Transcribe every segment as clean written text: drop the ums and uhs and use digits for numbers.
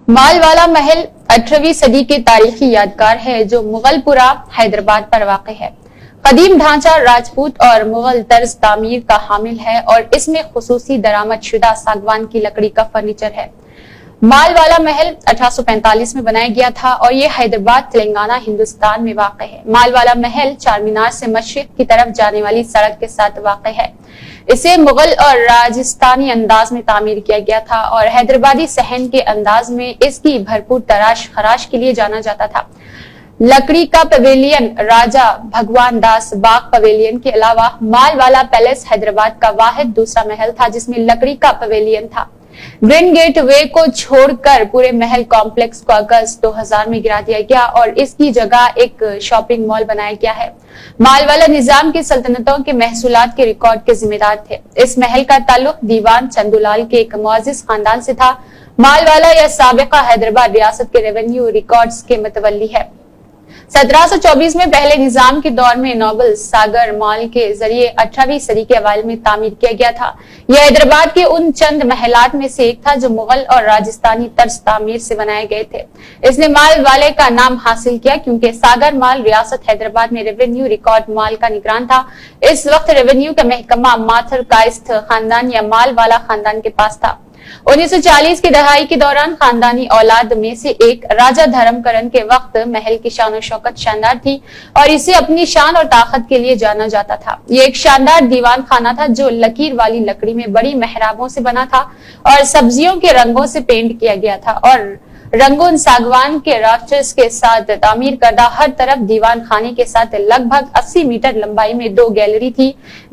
مالوالا محل 18ویں صدی کے تاریخی یادگار ہے جو مغل پورہ حیدرآباد پر واقع ہے۔ قدیم ڈھانچہ راجپوت اور مغل طرز تعمیر کا حامل ہے اور اس میں خصوصی درآمد شدہ ساگوان کی لکڑی کا فرنیچر ہے۔ مالوالا محل 1845 میں بنایا گیا تھا اور یہ حیدرآباد تلنگانہ ہندوستان میں واقع ہے۔ مالوالا محل چار مینار سے مشرق کی طرف جانے والی سڑک کے ساتھ واقع ہے۔ اسے مغل اور راجستانی انداز میں تعمیر کیا گیا تھا اور حیدرآبادی صحن کے انداز میں اس کی بھرپور تراش خراش کے لیے جانا جاتا تھا۔ لکڑی کا پویلین راجہ بھگوان داس باغ پویلین کے علاوہ مالوالا پیلیس حیدرآباد کا واحد دوسرا محل تھا جس میں لکڑی کا پویلین تھا۔ گرین گیٹ وے کو چھوڑ کر پورے محل کمپلیکس کو اگست 2000 میں گرا دیا گیا اور اس کی جگہ ایک شاپنگ مال بنایا گیا ہے۔ مالوالا نظام کی سلطنتوں کے محصولات کے ریکارڈ کے ذمہ دار تھے۔ اس محل کا تعلق دیوان چندولال کے ایک معزز خاندان سے تھا۔ مالوالا یا سابقہ حیدرآباد ریاست کے ریونیو ریکارڈز کے متولی ہے۔ 1724 میں پہلے نظام کے دور میں نوبل ساگر مال کے ذریعے 18ویں صدی کے اوائل میں تعمیر کیا گیا تھا۔ یہ حیدرآباد کے ان چند محلات میں سے ایک تھا جو مغل اور راجستانی طرز تعمیر سے بنائے گئے تھے۔ اس نے مال والے کا نام حاصل کیا کیونکہ ساگر مال ریاست حیدرآباد میں ریونیو ریکارڈ مال کا نگران تھا۔ اس وقت ریونیو کا محکمہ ماتھر کائستھ خاندان یا مال والا خاندان کے پاس تھا۔ 1940 کی دہائی کے دوران خاندانی اولاد میں سے ایک راجہ دھرم کرن کے وقت محل کی شان و شوکت شاندار تھی اور اسے اپنی شان اور طاقت کے لیے جانا جاتا تھا۔ یہ ایک شاندار دیوان خانہ تھا جو لکیر والی لکڑی میں بڑی محرابوں سے بنا تھا اور سبزیوں کے رنگوں سے پینٹ کیا گیا تھا اور رنگون ساگوان کے رافٹرز کے ساتھ تعمیر کردہ ہر طرف دیوان خانے کے ساتھ لگ بھگ 80 میٹر لمبائی میں 2 گیلری تھی۔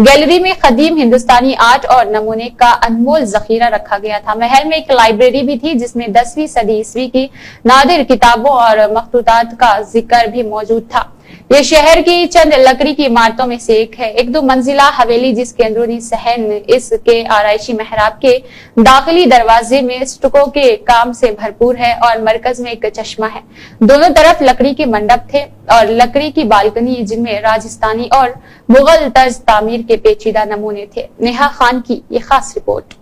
گیلری میں قدیم ہندوستانی آرٹ اور نمونے کا انمول ذخیرہ رکھا گیا تھا۔ محل میں ایک لائبریری بھی تھی جس میں 10ویں صدی عیسوی کی نادر کتابوں اور مخطوطات کا ذکر بھی موجود تھا۔ یہ شہر کی چند لکڑی کی عمارتوں میں سے ایک ہے، ایک 2 منزلہ حویلی جس کے اندرونی صحن اس کے آرائشی محراب کے داخلی دروازے میں اسٹوکو کے کام سے بھرپور ہے اور مرکز میں ایک چشمہ ہے۔ دونوں طرف لکڑی کے منڈپ تھے اور لکڑی کی بالکنی جن میں راجستانی اور مغل طرز تعمیر کے پیچیدہ نمونے تھے۔ نیہا خان کی یہ خاص رپورٹ۔